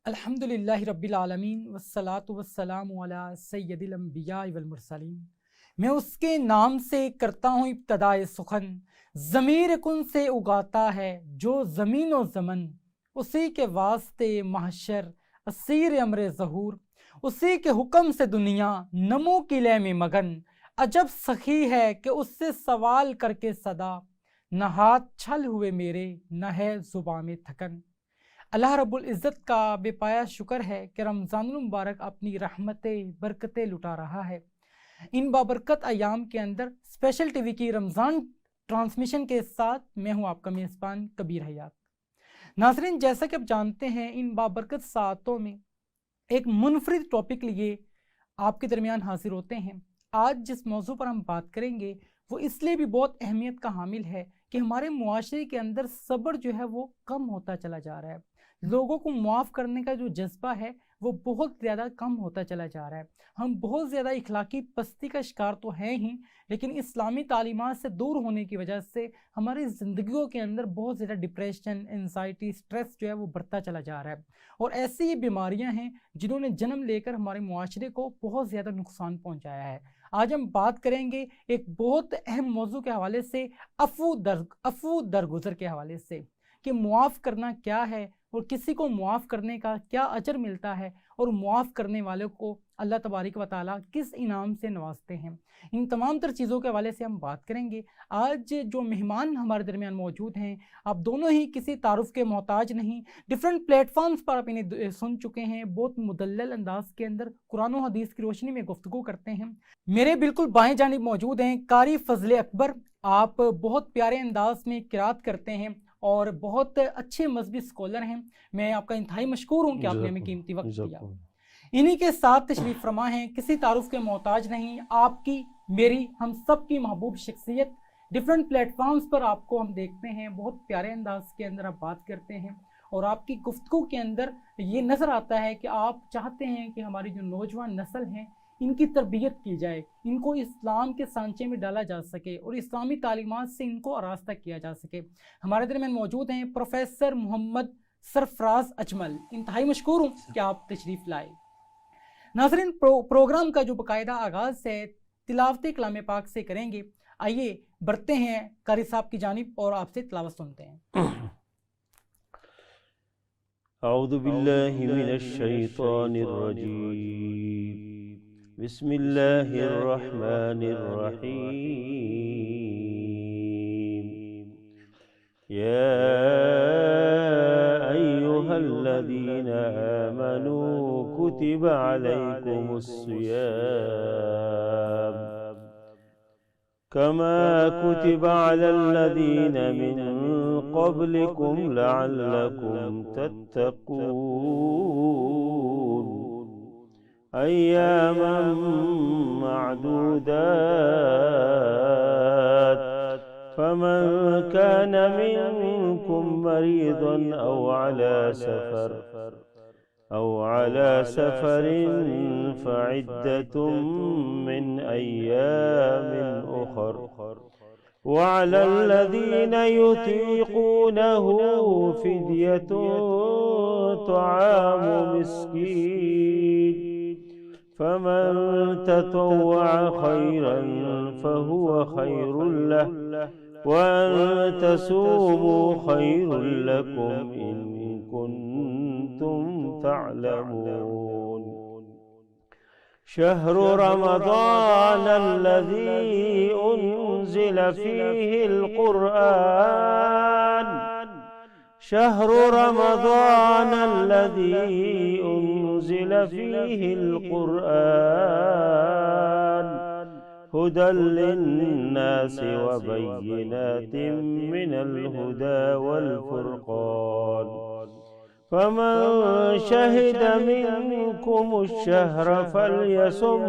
الحمدللہ رب العالمین والصلاة والسلام علی سید الانبیاء والمرسلین۔ میں اس کے نام سے کرتا ہوں ابتدائے سخن، ضمیر کن سے اگاتا ہے جو زمین و زمن، اسی کے واسطے محشر اسیر امر ظہور، اسی کے حکم سے دنیا نمو کی لے میں مگن، عجب سخی ہے کہ اس سے سوال کر کے صدا، نہ ہاتھ چھل ہوئے میرے نہ ہے زباں میں تھکن۔ اللہ رب العزت کا بے پایا شکر ہے کہ رمضان المبارک اپنی رحمتیں برکتیں لٹا رہا ہے۔ ان بابرکت ایام کے اندر اسپیشل ٹی وی کی رمضان ٹرانسمیشن کے ساتھ میں ہوں آپ کا میزبان کبیر حیات۔ ناظرین، جیسا کہ آپ جانتے ہیں ان بابرکت ساعتوں میں ایک منفرد ٹاپک لیے آپ کے درمیان حاضر ہوتے ہیں۔ آج جس موضوع پر ہم بات کریں گے وہ اس لیے بھی بہت اہمیت کا حامل ہے کہ ہمارے معاشرے کے اندر صبر جو ہے وہ کم ہوتا چلا جا رہا ہے۔ لوگوں کو معاف کرنے کا جو جذبہ ہے وہ بہت زیادہ کم ہوتا چلا جا رہا ہے۔ ہم بہت زیادہ اخلاقی پستی کا شکار تو ہیں ہی، لیکن اسلامی تعلیمات سے دور ہونے کی وجہ سے ہماری زندگیوں کے اندر بہت زیادہ ڈپریشن، انزائٹی، سٹریس جو ہے وہ بڑھتا چلا جا رہا ہے، اور ایسی یہ بیماریاں ہیں جنہوں نے جنم لے کر ہمارے معاشرے کو بہت زیادہ نقصان پہنچایا ہے۔ آج ہم بات کریں گے ایک بہت اہم موضوع کے حوالے سے، عفو درگزر کے حوالے سے، کہ معاف کرنا کیا ہے اور کسی کو معاف کرنے کا کیا اجر ملتا ہے، اور معاف کرنے والوں کو اللہ تبارک و تعالیٰ کس انعام سے نوازتے ہیں۔ ان تمام تر چیزوں کے حوالے سے ہم بات کریں گے۔ آج جو مہمان ہمارے درمیان موجود ہیں، آپ دونوں ہی کسی تعارف کے محتاج نہیں، ڈیفرنٹ پلیٹ فارمز پر آپ انہیں سن چکے ہیں، بہت مدلل انداز کے اندر قرآن و حدیث کی روشنی میں گفتگو کرتے ہیں۔ میرے بالکل بائیں جانب موجود ہیں قاری فضل اکبر۔ آپ بہت پیارے انداز میں قرات کرتے ہیں اور بہت اچھے مذہبی اسکالر ہیں۔ میں آپ کا انتہائی مشکور ہوں کہ آپ نے ہمیں قیمتی وقت دیا۔ انہی کے ساتھ تشریف فرما ہیں، کسی تعارف کے محتاج نہیں، آپ کی، میری، ہم سب کی محبوب شخصیت۔ ڈیفرنٹ پلیٹ فارمز پر آپ کو ہم دیکھتے ہیں، بہت پیارے انداز کے اندر آپ بات کرتے ہیں، اور آپ کی گفتگو کے اندر یہ نظر آتا ہے کہ آپ چاہتے ہیں کہ ہماری جو نوجوان نسل ہیں ان کی تربیت کی جائے، ان کو اسلام کے سانچے میں ڈالا جا سکے اور اسلامی تعلیمات سے ان کو آراستہ کیا جا سکے۔ ہمارے درمیان موجود ہیں پروفیسر محمد سرفراز اجمل۔ انتہائی مشکور ہوں کہ آپ تشریف لائے۔ ناظرین، پروگرام کا جو باقاعدہ آغاز ہے تلاوت کلام پاک سے کریں گے۔ آئیے بڑھتے ہیں قاری صاحب کی جانب اور آپ سے تلاوت سنتے ہیں۔ اعوذ باللہ من الشیطان الرجیم، بسم اللہ الرحمن الرحیم۔ یا ایہا الذین آمنوا کتب علیکم الصیام كما كتب على الذين من قبلكم لعلكم تتقون أياما معدودات، فمن كان منكم مريضا أو على سفر فعدة من أيام أخر، وعلى الذين يطيقونه فدية طعام مسكين، فمن تطوع خيرا فهو خير له، وأن تصوموا خير لكم إن كنتم تعلمون۔ شهر رمضان الذي أنزل فيه القرآن، شهر رمضان الذي أنزل فيه القرآن هدى للناس وبينات من الهدى والفرقان، فمن شهد منكم الشهر فليصم،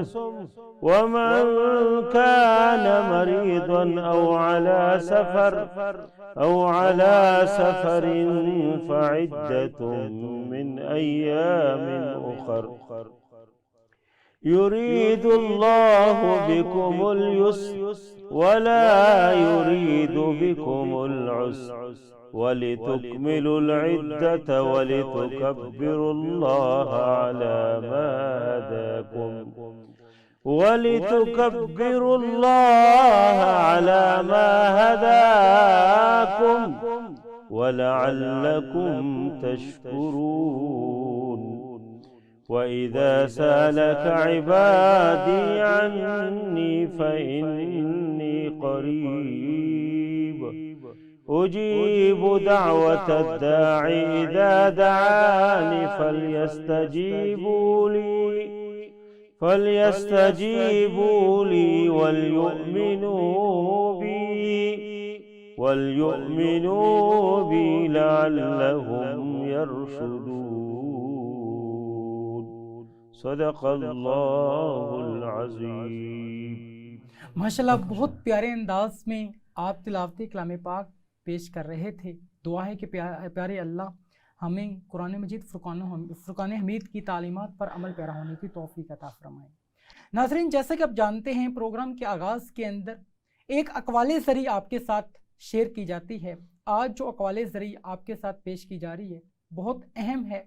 ومن كان مريضا أو على سفر فعدة من أيام أخر، يريد الله بكم اليسر ولا يريد بكم العسر، وَلِتُكْمِلُوا الْعِدَّةَ وَلِتُكَبِّرُوا اللَّهَ عَلَى مَا هَدَاكُمْ وَلِتُكَبِّرُوا اللَّهَ عَلَى مَا هَدَاكُمْ وَلَعَلَّكُمْ تَشْكُرُونَ وَإِذَا سَأَلَكَ عِبَادِي عَنِّي فَإِنِّي قَرِيبٌ أُجِيبُ دَعْوَةَ الدَّاعِ إِذَا دَعَانِ فَلْيَسْتَجِيبُوا لِي وَلْيُؤْمِنُوا بِي لَعَلَّهُمْ يَرْشُدُونَ صدق اللہ العظیم۔ ماشاءاللہ بہت پیارے انداز میں آپ تلاوت کلام پاک پیش کر رہے تھے۔ دعا ہے کہ پیارے اللہ ہمیں قرآن مجید فرقان حمید کی تعلیمات پر عمل پیرا ہونے کی توفیق عطا فرمائے۔ ناظرین، جیسا کہ آپ جانتے ہیں پروگرام کے آغاز کے اندر ایک اقوال زرعی آپ کے ساتھ شیئر کی جاتی ہے۔ آج جو اقوال زرعی آپ کے ساتھ پیش کی جا رہی ہے بہت اہم ہے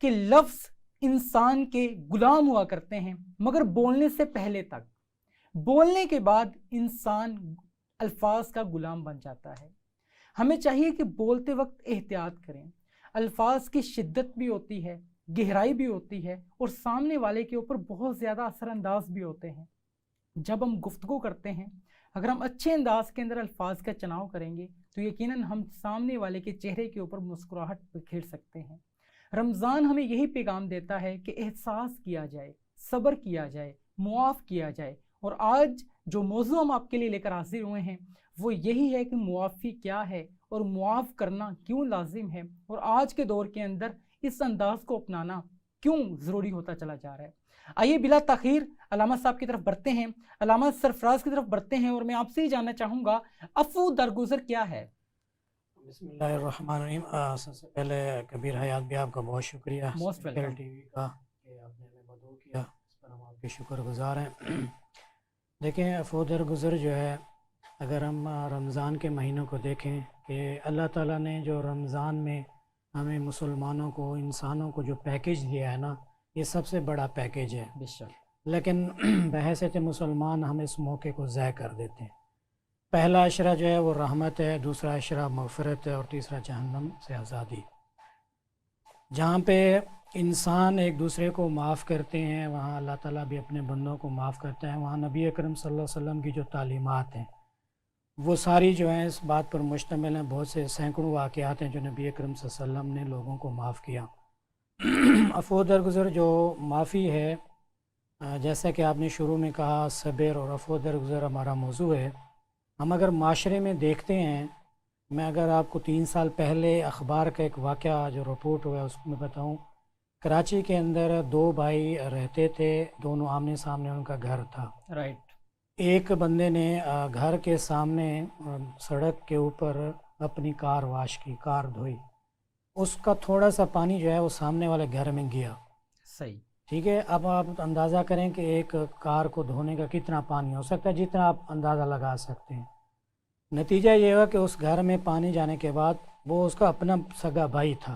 کہ لفظ انسان کے غلام ہوا کرتے ہیں، مگر بولنے سے پہلے تک، بولنے کے بعد انسان الفاظ کا غلام بن جاتا ہے۔ ہمیں چاہیے کہ بولتے وقت احتیاط کریں۔ الفاظ کی شدت بھی ہوتی ہے، گہرائی بھی ہوتی ہے، اور سامنے والے کے اوپر بہت زیادہ اثر انداز بھی ہوتے ہیں۔ جب ہم گفتگو کرتے ہیں، اگر ہم اچھے انداز کے اندر الفاظ کا چناؤ کریں گے تو یقیناً ہم سامنے والے کے چہرے کے اوپر مسکراہٹ بکھیر سکتے ہیں۔ رمضان ہمیں یہی پیغام دیتا ہے کہ احساس کیا جائے، صبر کیا جائے، معاف کیا جائے، اور آج جو موضوع ہم آپ کے لیے لے کر حاضر ہوئے ہیں وہ یہی ہے کہ معافی کیا ہے اور معاف کرنا کیوں لازم ہے، اور آج کے دور کے اندر اس انداز کو اپنانا کیوں ضروری ہوتا چلا جا رہا ہے۔ آئیے بلا تاخیر علامہ صاحب کی طرف بڑھتے ہیں، علامہ سرفراز کی طرف بڑھتے ہیں، اور میں آپ سے ہی جاننا چاہوں گا عفو درگزر کیا ہے؟ بسم اللہ الرحمن الرحیم۔ سب سے پہلے کبیر حیات بھی آپ کا بہت شکریہ ویلکم ٹی وی کا کہ آپ نے ہمیں مدعو کیا، اس پر ہم آپ کے شکر گزار ہیں۔ دیکھیں، عفو درگزر جو ہے، اگر ہم رمضان کے مہینوں کو دیکھیں کہ اللہ تعالیٰ نے جو رمضان میں ہمیں مسلمانوں کو، انسانوں کو جو پیکیج دیا ہے نا، یہ سب سے بڑا پیکیج ہے۔ بے شک۔ لیکن بحیثیت مسلمان ہم اس موقع کو ضائع کر دیتے ہیں۔ پہلا عشرہ جو ہے وہ رحمت ہے، دوسرا عشرہ مغفرت ہے، اور تیسرا جہنم سے آزادی۔ جہاں پہ انسان ایک دوسرے کو معاف کرتے ہیں، وہاں اللہ تعالیٰ بھی اپنے بندوں کو معاف کرتا ہے۔ وہاں نبی اکرم صلی اللہ علیہ وسلم کی جو تعلیمات ہیں وہ ساری جو ہیں اس بات پر مشتمل ہیں۔ بہت سے سینکڑوں واقعات ہیں جو نبی اکرم صلی اللہ علیہ وسلم نے لوگوں کو معاف کیا۔ عفو درگزر جو معافی ہے، جیسا کہ آپ نے شروع میں کہا، صبر اور عفو درگزر ہمارا موضوع ہے۔ ہم اگر معاشرے میں دیکھتے ہیں، میں اگر آپ کو 3 سال پہلے اخبار کا ایک واقعہ جو رپورٹ ہوا ہے اس میں بتاؤں، کراچی کے اندر 2 بھائی رہتے تھے، دونوں آمنے سامنے ان کا گھر تھا۔ رائٹ۔ ایک بندے نے گھر کے سامنے سڑک کے اوپر اپنی کار واش کی، کار دھوئی، اس کا تھوڑا سا پانی جو ہے وہ سامنے والے گھر میں گیا۔ صحیح۔ ٹھیک ہے، اب آپ اندازہ کریں کہ ایک کار کو دھونے کا کتنا پانی ہو سکتا ہے، جتنا آپ اندازہ لگا سکتے ہیں۔ نتیجہ یہ ہوا کہ اس گھر میں پانی جانے کے بعد وہ اس کا اپنا سگا بھائی تھا،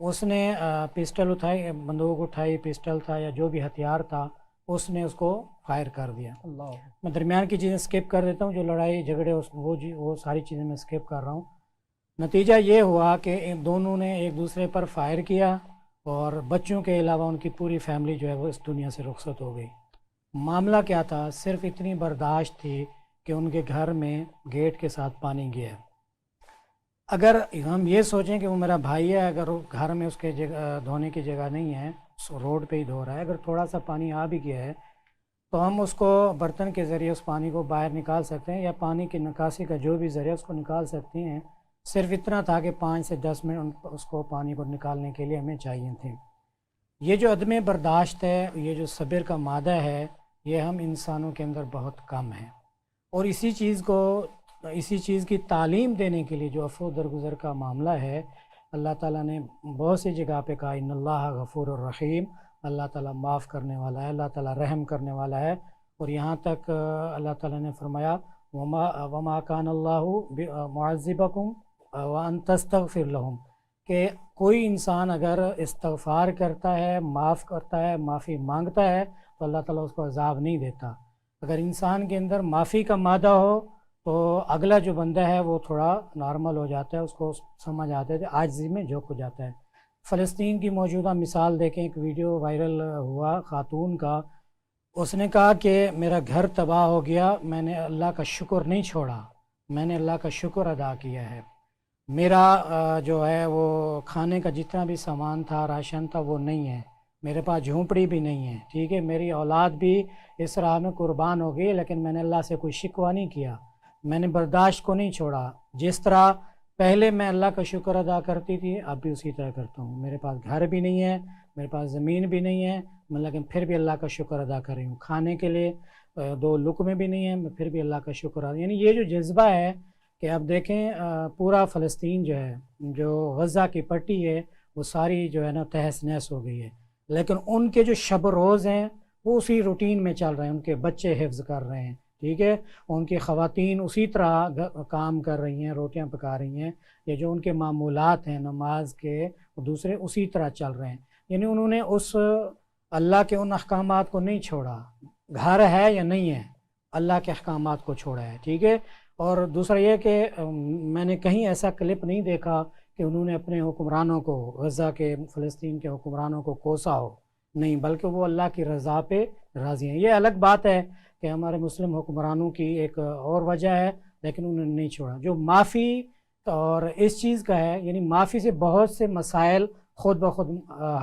اس نے پسٹل اٹھائی، بندوق اٹھائی، پسٹل تھا یا جو بھی ہتھیار تھا، اس نے اس کو فائر کر دیا۔ اللہ۔ میں درمیان کی چیزیں سکپ کر دیتا ہوں، جو لڑائی جھگڑے وہ ساری چیزیں میں سکپ کر رہا ہوں۔ نتیجہ یہ ہوا کہ ان دونوں نے ایک دوسرے پر فائر کیا، اور بچوں کے علاوہ ان کی پوری فیملی جو ہے وہ اس دنیا سے رخصت ہو گئی۔ معاملہ کیا تھا؟ صرف اتنی برداشت تھی کہ ان کے گھر میں گیٹ کے ساتھ پانی گیا۔ اگر ہم یہ سوچیں کہ وہ میرا بھائی ہے، اگر گھر میں اس کے دھونے کی جگہ نہیں ہے، روڈ پہ ہی دھو رہا ہے، اگر تھوڑا سا پانی آ بھی گیا ہے تو ہم اس کو برتن کے ذریعے اس پانی کو باہر نکال سکتے ہیں، یا پانی کی نکاسی کا جو بھی ذریعہ اس کو نکال سکتے ہیں۔ صرف اتنا تھا کہ 5 سے 10 منٹ اس کو پانی کو نکالنے کے لیے ہمیں چاہیے تھے۔ یہ جو عدم برداشت ہے، یہ جو صبر کا مادہ ہے، یہ ہم انسانوں کے اندر بہت کم ہے، اور اسی چیز کی تعلیم دینے کے لیے جو عفو درگزر کا معاملہ ہے، اللہ تعالیٰ نے بہت سی جگہ پہ کہا ان اللہ غفور الرحیم، اللہ تعالیٰ معاف کرنے والا ہے، اللہ تعالیٰ رحم کرنے والا ہے۔ اور یہاں تک اللہ تعالیٰ نے فرمایا وما کان اللہ معذبکم وَأَن تَسْتَغْفِرْ لَهُمْ کہ کوئی انسان اگر استغفار کرتا ہے، معاف کرتا ہے، معافی مانگتا ہے تو اللہ تعالیٰ اس کو عذاب نہیں دیتا۔ اگر انسان کے اندر معافی کا مادہ ہو تو اگلا جو بندہ ہے وہ تھوڑا نارمل ہو جاتا ہے، اس کو سمجھ آتا ہے کہ عاجزی میں جھک ہو جاتا ہے۔ فلسطین کی موجودہ مثال دیکھیں، ایک ویڈیو وائرل ہوا خاتون کا، اس نے کہا کہ میرا گھر تباہ ہو گیا، میں نے اللہ کا شکر نہیں چھوڑا، میں نے اللہ کا شکر ادا کیا ہے، میرا جو ہے وہ کھانے کا جتنا بھی سامان تھا، راشن تھا، وہ نہیں ہے، میرے پاس جھونپڑی بھی نہیں ہے، ٹھیک ہے، میری اولاد بھی اس راہ میں قربان ہو گئی، لیکن میں نے اللہ سے کوئی شکوہ نہیں کیا، میں نے برداشت کو نہیں چھوڑا، جس طرح پہلے میں اللہ کا شکر ادا کرتی تھی اب بھی اسی طرح کرتا ہوں، میرے پاس گھر بھی نہیں ہے، میرے پاس زمین بھی نہیں ہے، میں لیکن پھر بھی اللہ کا شکر ادا کر رہی ہوں، کھانے کے لیے 2 لقمے بھی نہیں ہیں، میں پھر بھی اللہ کا شکر ادا، یعنی یہ جو جذبہ ہے کہ اب دیکھیں پورا فلسطین جو ہے، جو غزہ کی پٹی ہے، وہ ساری جو ہے نا تہس نہس ہو گئی ہے، لیکن ان کے جو شب روز ہیں وہ اسی روٹین میں چل رہے ہیں، ان کے بچے حفظ کر رہے ہیں، ٹھیک ہے، ان کی خواتین اسی طرح کام کر رہی ہیں، روٹیاں پکا رہی ہیں، یہ جو ان کے معمولات ہیں نماز کے دوسرے اسی طرح چل رہے ہیں، یعنی انہوں نے اس اللہ کے ان احکامات کو نہیں چھوڑا، گھر ہے یا نہیں ہے، اللہ کے احکامات کو چھوڑا ہے، ٹھیک ہے۔ اور دوسرا یہ کہ میں نے کہیں ایسا کلپ نہیں دیکھا کہ انہوں نے اپنے حکمرانوں کو، غزہ کے فلسطین کے حکمرانوں کو کوسا ہو، نہیں، بلکہ وہ اللہ کی رضا پہ راضی ہیں۔ یہ الگ بات ہے کہ ہمارے مسلم حکمرانوں کی ایک اور وجہ ہے، لیکن انہوں نے نہیں چھوڑا۔ جو معافی اور اس چیز کا ہے، یعنی معافی سے بہت سے مسائل خود بخود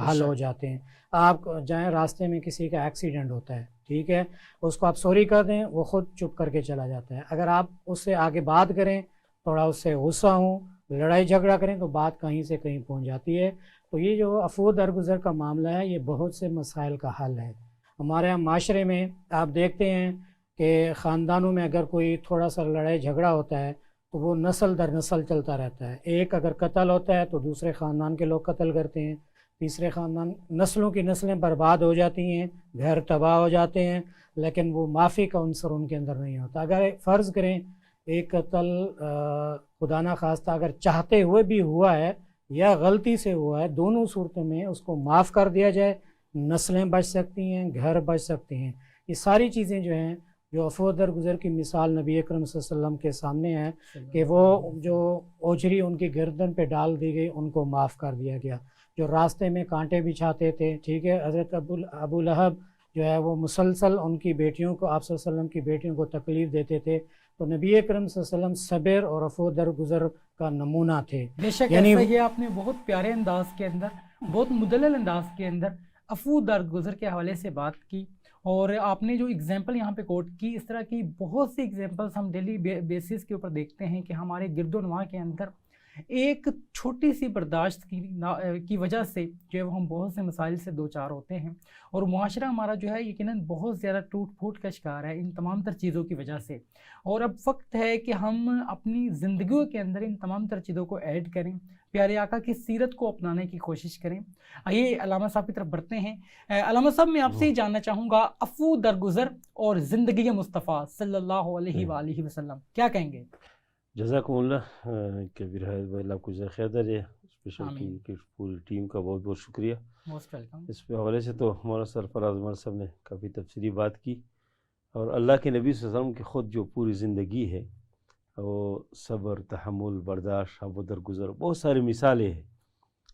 حل ہو جاتے ہیں۔ آپ جائیں، راستے میں کسی کا ایکسیڈنٹ ہوتا ہے، ٹھیک ہے، اس کو آپ سوری کر دیں، وہ خود چپ کر کے چلا جاتا ہے۔ اگر آپ اس سے آگے بات کریں، تھوڑا اس سے غصہ ہوں، لڑائی جھگڑا کریں، تو بات کہیں سے کہیں پہنچ جاتی ہے۔ تو یہ جو عفو درگزر کا معاملہ ہے، یہ بہت سے مسائل کا حل ہے۔ ہمارے یہاں معاشرے میں آپ دیکھتے ہیں کہ خاندانوں میں اگر کوئی تھوڑا سا لڑائی جھگڑا ہوتا ہے تو وہ نسل در نسل چلتا رہتا ہے۔ ایک اگر قتل ہوتا ہے تو دوسرے خاندان کے لوگ قتل کرتے ہیں، تیسرے خاندان، نسلوں کی نسلیں برباد ہو جاتی ہیں، گھر تباہ ہو جاتے ہیں، لیکن وہ معافی کا عنصر ان کے اندر نہیں ہوتا۔ اگر فرض کریں ایک قتل خدا نہ خواستہ اگر چاہتے ہوئے بھی ہوا ہے یا غلطی سے ہوا ہے، دونوں صورتوں میں اس کو معاف کر دیا جائے، نسلیں بچ سکتی ہیں، گھر بچ سکتے ہیں۔ یہ ساری چیزیں جو ہیں، جو عفو درگزر کی مثال نبی اکرم صلی اللہ علیہ وسلم کے سامنے ہے کہ وہ جو اوجری ان کی گردن پہ ڈال دی گئی، ان کو معاف کر دیا گیا۔ جو راستے میں کانٹے بچھاتے تھے، ٹھیک ہے، حضرت ابو لہب جو ہے وہ مسلسل ان کی بیٹیوں کو، آپ صلی اللہ علیہ وسلم کی بیٹیوں کو تکلیف دیتے تھے، تو نبی اکرم صلی اللہ علیہ وسلم صبر اور عفو درگزر کا نمونہ تھے۔ بے شک، یعنی ایسا یہ آپ نے بہت پیارے انداز کے اندر، بہت مدلل انداز کے اندر عفو درگزر کے حوالے سے بات کی، اور آپ نے جو اگزامپل یہاں پہ کوٹ کی، اس طرح کی بہت سی اگزامپلس ہم ڈیلی بیسس کے اوپر دیکھتے ہیں کہ ہمارے گرد و نواح کے اندر ایک چھوٹی سی برداشت کی وجہ سے جو ہے ہم بہت سے مسائل سے دوچار ہوتے ہیں، اور معاشرہ ہمارا جو ہے یقیناً بہت زیادہ ٹوٹ پھوٹ کا شکار ہے ان تمام تر چیزوں کی وجہ سے۔ اور اب وقت ہے کہ ہم اپنی زندگیوں کے اندر ان تمام تر چیزوں کو ایڈ کریں، پیارے آقا کی سیرت کو اپنانے کی کوشش کریں۔ آئیے علامہ صاحب کی طرف بڑھتے ہیں۔ علامہ صاحب، میں آپ سے ہی جاننا چاہوں گا، عفو درگزر اور زندگی مصطفیٰ صلی اللہ علیہ وآلہ وسلم، کیا کہیں گے؟ جزاکم اللہ کبیر ہے، اللہ کو جزائے خیر دے، اسپیشل ٹیم کی پوری ٹیم کا بہت بہت شکریہ۔ Most welcome. اس پہ حوالے سے تو مولانا سرفراز عمر صاحب نے کافی تفصیلی بات کی، اور اللہ کے نبی صلی اللہ علیہ وسلم کی خود جو پوری زندگی ہے وہ صبر، تحمل، برداشت، عفو درگزر، بہت ساری مثالیں ہیں،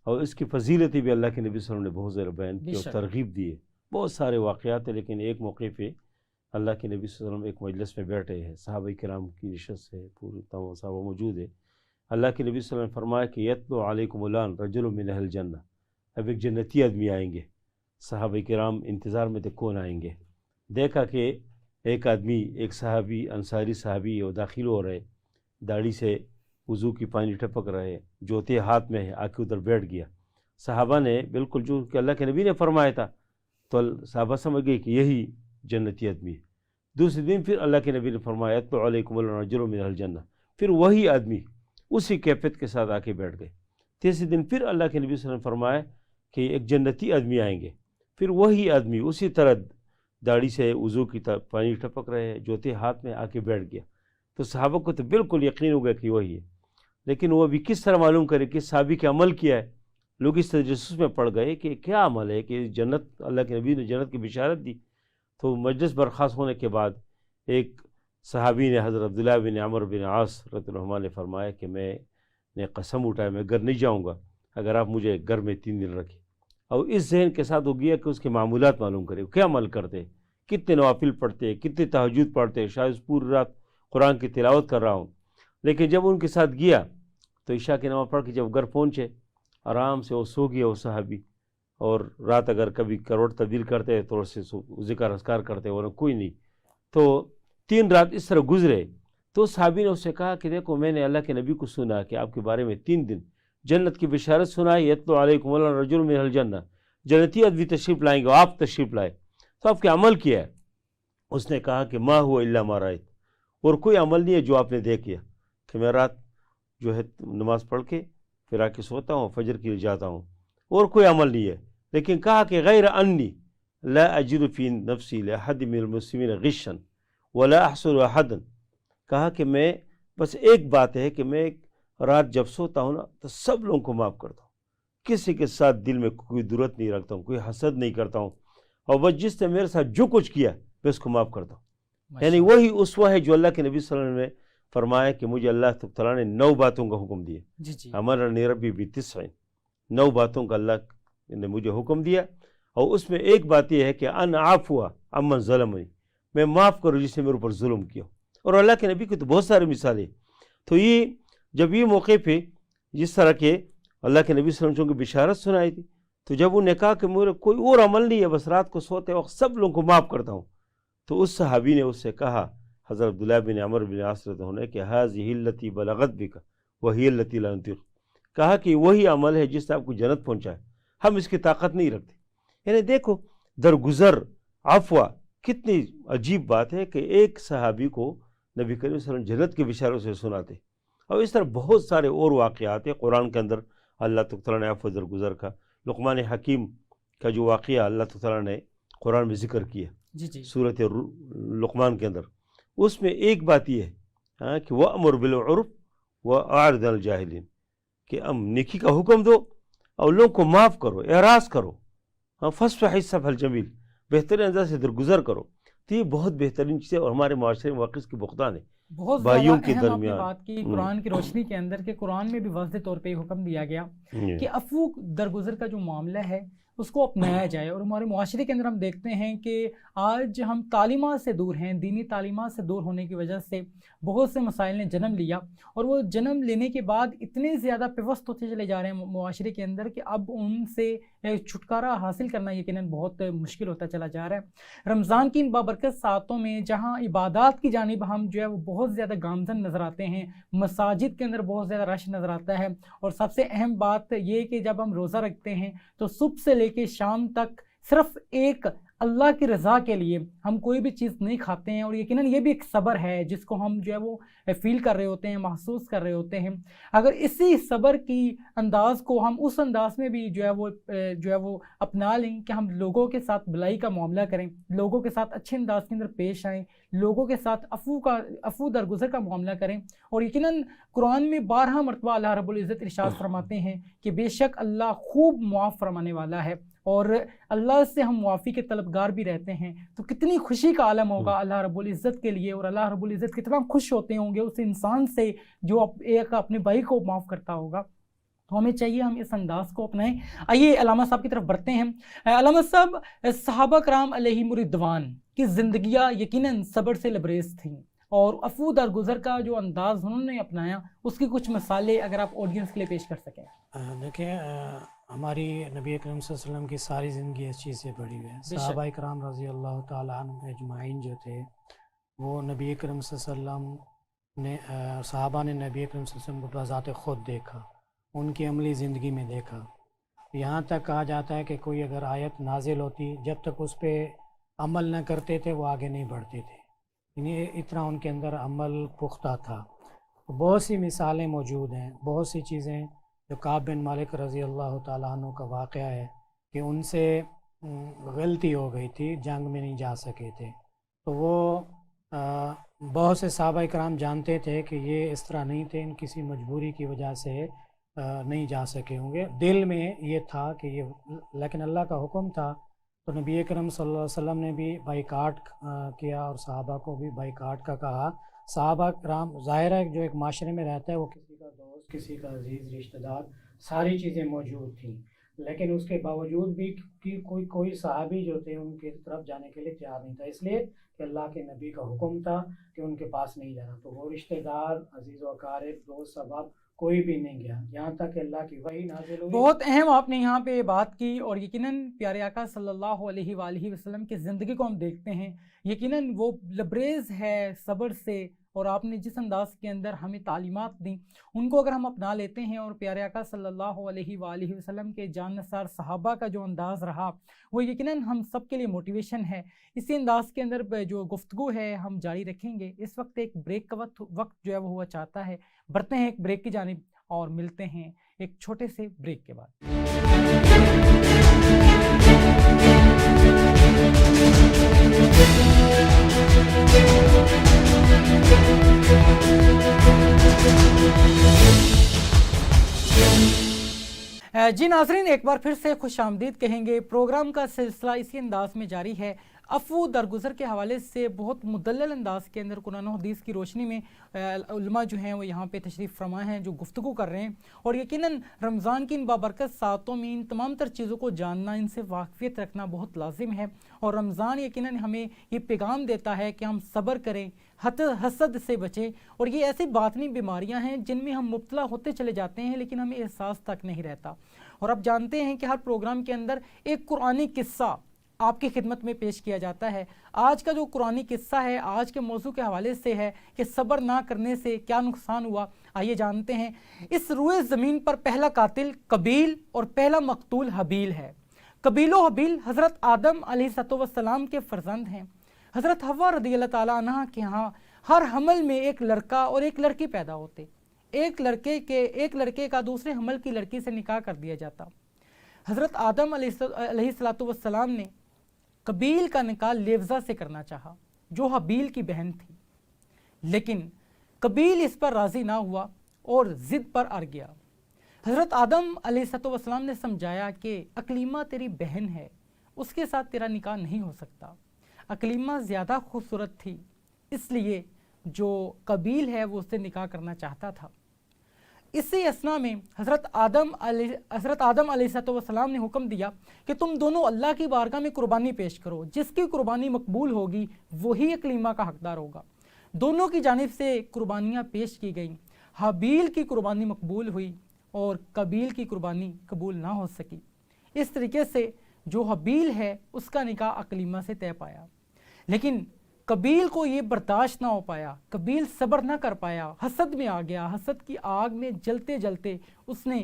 اور اس کی فضیلتیں بھی اللہ کے نبی صلی اللہ علیہ وسلم نے بہت زیادہ بیان کی اور ترغیب دی ہے۔ بہت سارے واقعات ہیں، لیکن ایک موقع پہ اللہ کے نبی صلی اللہ علیہ وسلم ایک مجلس میں بیٹھے ہیں، صحابہ کرام کی نشست ہے، پورے تمام صحابہ موجود ہے۔ اللہ کے نبی صلی اللہ علیہ وسلم نے فرمایا کہ یتلو علیکم الان رجل من اہل الجنہ، اب ایک جنتی آدمی آئیں گے۔ صحابہ کرام انتظار میں تھے کون آئیں گے۔ دیکھا کہ ایک آدمی، ایک صحابی، انصاری صحابی، وہ داخل ہو رہے، داڑھی سے وضو کی پانی ٹپک رہے، جوتے ہاتھ میں ہے، آ کے ادھر بیٹھ گیا۔ صحابہ نے بالکل جو کہ اللہ کے نبی نے فرمایا تھا، تو صحابہ سمجھ گئے کہ یہی جنتی آدمی ہے۔ دوسرے دن پھر اللہ کے نبی نے فرمایا تو علیکم الرجل من اہل الجنہ، پھر وہی آدمی اسی کیفیت کے ساتھ آ کے بیٹھ گئے۔ تیسرے دن پھر اللہ کے نبی صلی اللہ علیہ وسلم نے فرمایا کہ ایک جنتی آدمی آئیں گے، پھر وہی آدمی اسی طرح داڑھی سے وضو کی پانی ٹپک رہے، جوتے ہاتھ میں آ کے بیٹھ گیا۔ تو صحابہ کو تو بالکل یقین ہو گیا کہ وہی ہے۔ لیکن وہ ابھی کس طرح معلوم کرے کہ صحابی کے عمل کیا ہے؟ لوگ اس تجسس میں پڑ گئے کہ کیا عمل ہے کہ جنت، اللہ کے نبی نے جنت کی بشارت دی۔ تو مجلس برخاست ہونے کے بعد ایک صحابی نے، حضرت عبداللہ بن عمر بن عاص رضی اللہ عنہ نے فرمایا کہ میں نے قسم اٹھایا میں گھر نہیں جاؤں گا اگر آپ مجھے گھر میں 3 دن رکھیں۔ اور اس ذہن کے ساتھ وہ گیا کہ اس کے معمولات معلوم کرے، کیا عمل کرتے، کتنے نوافل پڑھتے، کتنے تہجد پڑھتے، شاید پوری رات قرآن کی تلاوت کر رہا ہوں۔ لیکن جب ان کے ساتھ گیا تو عشاء کی نماز پڑھ کے جب گھر پہنچے، آرام سے وہ سو گیا وہ صحابی، اور رات اگر کبھی کروٹ تبدیل کرتے تھوڑے سے ذکر اذکار کرتے، ورنہ کوئی نہیں۔ تو 3 رات اس طرح گزرے۔ تو صحابی نے اس سے کہا کہ دیکھو میں نے اللہ کے نبی کو سنا کہ آپ کے بارے میں 3 دن جنت کی بشارت سنائی، یتلو علیکم رجل من الجنہ، جنتی آدمی تشریف لائیں گے، آپ تشریف لائے، تو آپ کے عمل کیا ہے؟ اس نے کہا کہ ما ہوا الا ما رأیت، اور کوئی عمل نہیں ہے جو آپ نے دیکھ لیا، کہ میں رات جو ہے نماز پڑھ کے پھر آ کے سوتا ہوں، فجر کے لیے جاتا ہوں، اور کوئی عمل نہیں ہے۔ لیکن کہا کہ غیر انی لا اجد فی نفسی لاحد من المسلمین غشا ولا احسد احدا، کہا کہ میں بس ایک بات ہے کہ میں رات جب سوتا ہوں نا تو سب لوگوں کو معاف کرتا ہوں، کسی کے ساتھ دل میں کوئی درت نہیں رکھتا ہوں، کوئی حسد نہیں کرتا ہوں، اور بس جس نے میرے ساتھ جو کچھ کیا میں اس کو معاف کرتا ہوں۔ یعنی وہی اسوہ ہے جو اللہ کے نبی صلی اللہ علیہ وسلم نے فرمایا کہ مجھے اللہ تعالیٰ نے 9 باتوں کا حکم دیا، امرنی ربی بتسع، 9 باتوں کا اللہ نے مجھے حکم دیا، اور اس میں ایک بات یہ ہے کہ ان عفو عمن ظلمنی، میں معاف کروں جس نے میرے اوپر ظلم کیا۔ اور اللہ کے نبی کی تو بہت ساری مثالیں۔ تو یہ جب یہ موقع پہ جس طرح کے اللہ کے نبی صلی اللہ علیہ وسلم کی بشارت سنائی تھی، تو جب انہوں نے کہا کہ میرا کوئی اور عمل نہیں ہے، بس رات کو سوتے وقت سب لوگوں کو معاف کرتا ہوں، تو اس صحابی نے اس سے کہا، حضرت عبداللہ بن عمر بن عاص رضی اللہ عنہ نے کہ ھذہ التی بلغت بک وہی التی لا نطیق، کہا کہ وہی عمل ہے جس نے آپ کو جنت پہنچایا، ہم اس کی طاقت نہیں رکھتے۔ یعنی دیکھو درگزر عفو، کتنی عجیب بات ہے کہ ایک صحابی کو نبی کریم صلی اللہ علیہ وسلم جنت کے بشاروں سے سناتے۔ اور اس طرح بہت سارے اور واقعات ہیں قرآن کے اندر اللہ تعالیٰ نے عفو درگزر کا۔ لقمان حکیم کا جو واقعہ اللہ تعالیٰ نے قرآن میں ذکر کیا سورۃ لقمان کے اندر، اس میں ایک بات یہ ہے کہ وَأْمُرْ بِالْعُرْفِ وَأَعْرِضْ عَنِ الْجَاهِلِينَ، کہ نیکی کا حکم دو اور لوگوں کو معاف کرو، اعراض کرو، فَاصْفَحِ الصَّفْحَ الْجَمِيلَ، بہترین انداز سے درگزر کرو۔ تو یہ بہت بہترین چیز ہے، اور ہمارے معاشرے میں واقعی اس کی بختان ہے بہت بھائیوں کے اہم آپ نے درمیان۔ بات کی قرآن کی روشنی کے اندر کہ قرآن میں بھی واضح طور پہ یہ حکم دیا گیا کہ عفو درگزر کا جو معاملہ ہے اس کو اپنایا جائے۔ اور ہمارے معاشرے کے اندر ہم دیکھتے ہیں کہ آج ہم تعلیمات سے دور ہیں، دینی تعلیمات سے دور ہونے کی وجہ سے بہت سے مسائل نے جنم لیا، اور وہ جنم لینے کے بعد اتنے زیادہ پیوست ہوتے چلے جا رہے ہیں معاشرے کے اندر کہ اب ان سے چھٹکارا حاصل کرنا یقیناً بہت مشکل ہوتا چلا جا رہا ہے۔ رمضان کی ان بابرکت ساعتوں میں جہاں عبادات کی جانب ہم جو ہے وہ بہت زیادہ گامزن نظر آتے ہیں، مساجد کے اندر بہت زیادہ رش نظر آتا ہے، اور سب سے اہم بات یہ کہ جب ہم روزہ رکھتے ہیں تو صبح سے لے کے شام تک صرف ایک اللہ کی رضا کے لیے ہم کوئی بھی چیز نہیں کھاتے ہیں، اور یقیناً یہ بھی ایک صبر ہے جس کو ہم جو ہے وہ فیل کر رہے ہوتے ہیں، محسوس کر رہے ہوتے ہیں۔ اگر اسی صبر کی انداز کو ہم اس انداز میں بھی جو ہے وہ اپنا لیں کہ ہم لوگوں کے ساتھ بھلائی کا معاملہ کریں، لوگوں کے ساتھ اچھے انداز کے اندر پیش آئیں، لوگوں کے ساتھ عفو درگزر کا معاملہ کریں، اور یقیناً قرآن میں 12 مرتبہ اللہ رب العزت ارشاد فرماتے ہیں کہ بے شک اللہ خوب معاف فرمانے والا ہے، اور اللہ سے ہم معافی کے طلبگار بھی رہتے ہیں۔ تو کتنی خوشی کا عالم ہوگا اللہ رب العزت کے لیے، اور اللہ رب العزت کتنا خوش ہوتے ہوں گے اس انسان سے جو ایک اپنے بھائی کو معاف کرتا ہوگا۔ تو ہمیں چاہیے ہم اس انداز کو اپنائیں۔ آئیے علامہ صاحب کی طرف بڑھتے ہیں۔ علامہ صاحب، صحابہ کرام علیہم الرضوان کی زندگیاں یقیناً صبر سے لبریز تھیں، اور عفو درگزر کا جو انداز انہوں نے اپنایا اس کی کچھ مثالیں اگر آپ آڈینس کے لیے پیش کر سکیں۔ دیکھیں، ہماری نبی اکرم صلی اللہ علیہ وسلم کی ساری زندگی اس چیز سے بڑی ہوئی ہے۔ صحابہ کرام رضی اللہ تعالیٰ عنہ اجمعین جو تھے وہ نبی اکرم صلی اللہ علیہ وسلم نے صحابہ نے نبی اکرم صلی اللہ علیہ وسلم کو بذات خود دیکھا، ان کی عملی زندگی میں دیکھا۔ یہاں تک کہا جاتا ہے کہ کوئی اگر آیت نازل ہوتی جب تک اس پہ عمل نہ کرتے تھے وہ آگے نہیں بڑھتے تھے، یعنی اتنا ان کے اندر عمل پختہ تھا۔ بہت سی مثالیں موجود ہیں، بہت سی چیزیں جو کعب بن مالک رضی اللہ تعالیٰ عنہ کا واقعہ ہے کہ ان سے غلطی ہو گئی تھی، جنگ میں نہیں جا سکے تھے، تو وہ بہت سے صحابہ کرام جانتے تھے کہ یہ اس طرح نہیں تھے، ان کسی مجبوری کی وجہ سے نہیں جا سکے ہوں گے، دل میں یہ تھا کہ یہ، لیکن اللہ کا حکم تھا تو نبی اکرم صلی اللہ علیہ وسلم نے بھی بائیکاٹ کیا اور صحابہ کو بھی بائیکاٹ کا کہا۔ صحابہ کرام ظاہر ہے جو ایک معاشرے میں رہتا ہے وہ کسی کا دوست، کسی کا عزیز رشتہ دار، ساری چیزیں موجود تھیں، لیکن اس کے باوجود بھی کوئی صحابی جو تھے ان کی طرف جانے کے لیے تیار نہیں تھا، اس لیے کہ اللہ کے نبی کا حکم تھا کہ ان کے پاس نہیں جانا، تو وہ رشتہ دار، عزیز و اقارب، دوست احباب کوئی بھی نہیں گیا، یہاں تک کہ اللہ کی وحی نازل ہوئی۔ بہت اہم آپ نے یہاں پہ بات کی، اور یقیناً پیارے آقا صلی اللہ علیہ وآلہ وسلم کی زندگی کو ہم دیکھتے ہیں، یقیناً وہ لبریز ہے صبر سے، اور آپ نے جس انداز کے اندر ہمیں تعلیمات دیں ان کو اگر ہم اپنا لیتے ہیں، اور پیارے آقا صلی اللہ علیہ وآلہ وسلم کے جان نثار صحابہ کا جو انداز رہا وہ یقیناً ہم سب کے لیے موٹیویشن ہے۔ اسی انداز کے اندر جو گفتگو ہے ہم جاری رکھیں گے۔ اس وقت ایک بریک کا وقت جو ہے وہ ہوا چاہتا ہے، بڑھتے ہیں ایک بریک کی جانب اور ملتے ہیں ایک چھوٹے سے بریک کے بعد۔ جی ناظرین، ایک بار پھر سے خوش آمدید کہیں گے۔ پروگرام کا سلسلہ اسی انداز میں جاری ہے۔ عفو درگزر کے حوالے سے بہت مدلل انداز کے اندر قرآن و حدیث کی روشنی میں علماء جو ہیں وہ یہاں پہ تشریف فرما ہیں، جو گفتگو کر رہے ہیں، اور یقیناً رمضان کی ان بابرکت ساعتوں میں ان تمام تر چیزوں کو جاننا، ان سے واقفیت رکھنا بہت لازم ہے، اور رمضان یقیناً ہمیں یہ پیغام دیتا ہے کہ ہم صبر کریں، حسد سے بچیں، اور یہ ایسی باطنی بیماریاں ہیں جن میں ہم مبتلا ہوتے چلے جاتے ہیں لیکن ہمیں احساس تک نہیں رہتا۔ اور اب جانتے ہیں کہ ہر پروگرام کے اندر ایک قرآنی قصہ آپ کی خدمت میں پیش کیا جاتا ہے۔ آج کا جو قرآنی قصہ ہے آج کے موضوع کے حوالے سے ہے کہ صبر نہ کرنے سے کیا نقصان ہوا۔ آئیے جانتے ہیں۔ اس روئے زمین پر پہلا قاتل قابیل اور پہلا مقتول حابیل ہے۔ قابیل و حابیل حضرت آدم علیہ السلام کے فرزند ہیں۔ حضرت حوا رضی اللہ تعالیٰ عنہ کے ہاں ہر حمل میں ایک لڑکا اور ایک لڑکی پیدا ہوتے، ایک لڑکے کا دوسرے حمل کی لڑکی سے نکاح کر دیا جاتا۔ حضرت آدم علیہ السلام نے قابیل کا نکاح لیوزہ سے کرنا چاہا جو حابیل کی بہن تھی، لیکن قابیل اس پر راضی نہ ہوا اور ضد پر اڑ گیا۔ حضرت آدم علیہ السلام نے سمجھایا کہ اکلیمہ تیری بہن ہے، اس کے ساتھ تیرا نکاح نہیں ہو سکتا۔ اکلیمہ زیادہ خوبصورت تھی، اس لیے جو قابیل ہے وہ اس سے نکاح کرنا چاہتا تھا۔ اسی اثنا میں حضرت آدم علیہ السلام نے حکم دیا کہ تم دونوں اللہ کی بارگاہ میں قربانی پیش کرو، جس کی قربانی مقبول ہوگی وہی اکلیمہ کا حقدار ہوگا۔ دونوں کی جانب سے قربانیاں پیش کی گئیں۔ حابیل کی قربانی مقبول ہوئی اور قابیل کی قربانی قبول نہ ہو سکی۔ اس طریقے سے جو حابیل ہے اس کا نکاح اکلیمہ سے طے پایا، لیکن قابیل کو یہ برداشت نہ ہو پایا، قابیل صبر نہ کر پایا، حسد میں آ گیا، حسد کی آگ میں جلتے جلتے اس نے